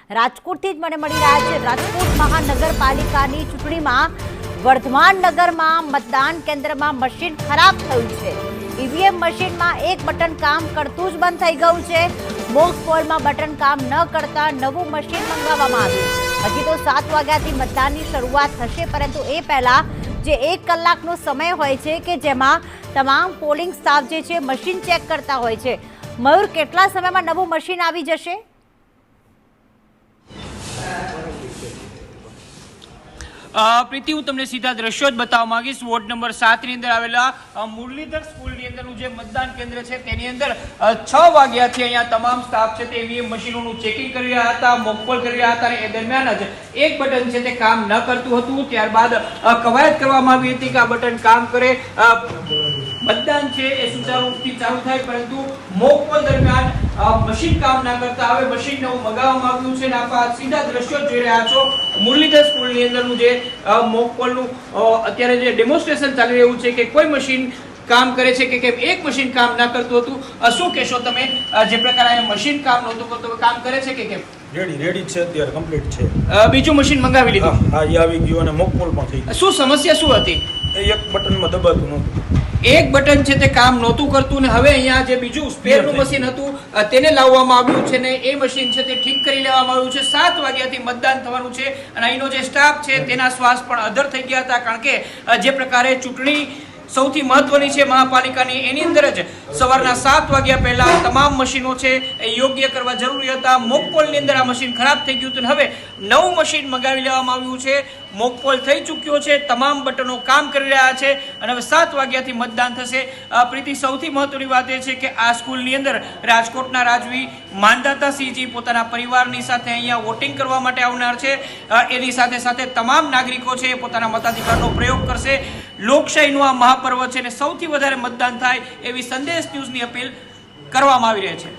રાજકોટથી જ મને મળી રહ્યા છે। રાજકોટ મહાનગરપાલિકાની ચૂંટણીમાં વર્ધમાન નગરમાં મતદાન કેન્દ્રમાં મશીન ખરાબ થયું છે। ઈવીએમ મશીનમાં એક બટન કામ કરતું જ બંધ થઈ ગયું છે। મોક પોલમાં બટન કામ ન કરતા નવું મશીન મંગાવવામાં આવ્યું। હજી તો 7 વાગ્યાથી મતદાનની શરૂઆત થશે, પરંતુ એ પહેલા જે 1 કલાકનો સમય હોય છે કે જેમાં તમામ પોલિંગ સ્ટાફ જે છે મશીન ચેક કરતા હોય છે। મયુર, કેટલા સમયમાં નવું મશીન આવી જશે? પ્રીતિ, હું તમને સીધા દ્રશ્યો જ બતાવવા માંગીશ। વોર્ડ નંબર 7 ની અંદર આવેલા મુરલીધર સ્કૂલની અંદરનું જે મતદાન કેન્દ્ર છે તેની અંદર 6 વાગ્યાથી અહીંયા તમામ સ્ટાફ છે તે ઈવીએમ મશીનોનું ચેકિંગ કરી રહ્યા હતા, મોકપોલ કરી રહ્યા હતા, અને એ દરમિયાન જ એક બટન છે તે કામ ન કરતું હતું। ત્યારબાદ કવાયત કરવામાં આવી હતી કે આ બટન કામ કરે, મતદાન છે એ સુચારુરૂપથી ચાલુ થાય, પરંતુ મોકપોલ દરમિયાન મશીન કામ ના કરતા હવે મશીન નવું મંગાવવામાં આવ્યું છે। આપ સીધા દ્રશ્યો જોઈ રહ્યા છો મુરલીધર સ્કૂલની અંદરનું જે મોકપોલનું અત્યારે જે ડેમોન્સ્ટ્રેશન ચાલી રહ્યું છે કે કોઈ મશીન કામ કરે છે કે કેમ, એક મશીન કામ ના કરતું હતું। શું કહેશો તમે? જે પ્રકારે મશીન કામ નહોતું કરતું, કામ કરે છે કે કેમ? રેડી છે, અત્યારે કમ્પ્લીટ છે। બીજું મશીન મંગાવી લીધું? હા, એ આવી ગયું અને મોકપોલ પણ થઈ ગયું। શું સમસ્યા શું હતી? એક બટનમાં દબાતું નહોતું, એક બટન છે તે કામ નહોતું કરતું, ને હવે અહીંયા જે બીજું સ્પેરનું મશીન હતું તેને લાવવામાં આવ્યું છે, ને એ મશીન છે તે ઠીક કરી લેવામાં આવ્યું છે। 7 વાગ્યાથી મતદાન થવાનું છે, અને અહીંનો જે સ્ટાફ છે તેના શ્વાસ પણ અધર થઈ ગયા હતા, કારણ કે જે પ્રકારે ચૂંટણી સૌથી મહત્વની છે મહાપાલિકાની, એની અંદર જ સવારના 7 વાગ્યા પહેલા તમામ મશીનો છે એ યોગ્ય કરવા જરૂરી હતા। મોકપોલની અંદર આ મશીન ખરાબ થઈ ગયું હતું, હવે નવું મશીન મંગાવી લેવામાં આવ્યું છે। મોકપોલ થઈ ચૂક્યો છે, તમામ બટનો કામ કરી રહ્યા છે, અને હવે 7 વાગ્યાથી મતદાન થશે। પ્રીતિ, સૌથી મહત્વની વાત એ છે કે આ સ્કૂલની અંદર રાજકોટના રાજવી માનદાતાસિંહજી પોતાના પરિવારની સાથે અહીંયા વોટિંગ કરવા માટે આવનાર છે। એની સાથે સાથે તમામ નાગરિકો છે પોતાના મતાધિકારનો પ્રયોગ કરશે। લોકશાહીનું આ મહાપર્વ છે, અને સૌથી વધારે મતદાન થાય એવી સંદેશ ન્યૂઝની અપીલ કરવામાં આવી રહી છે।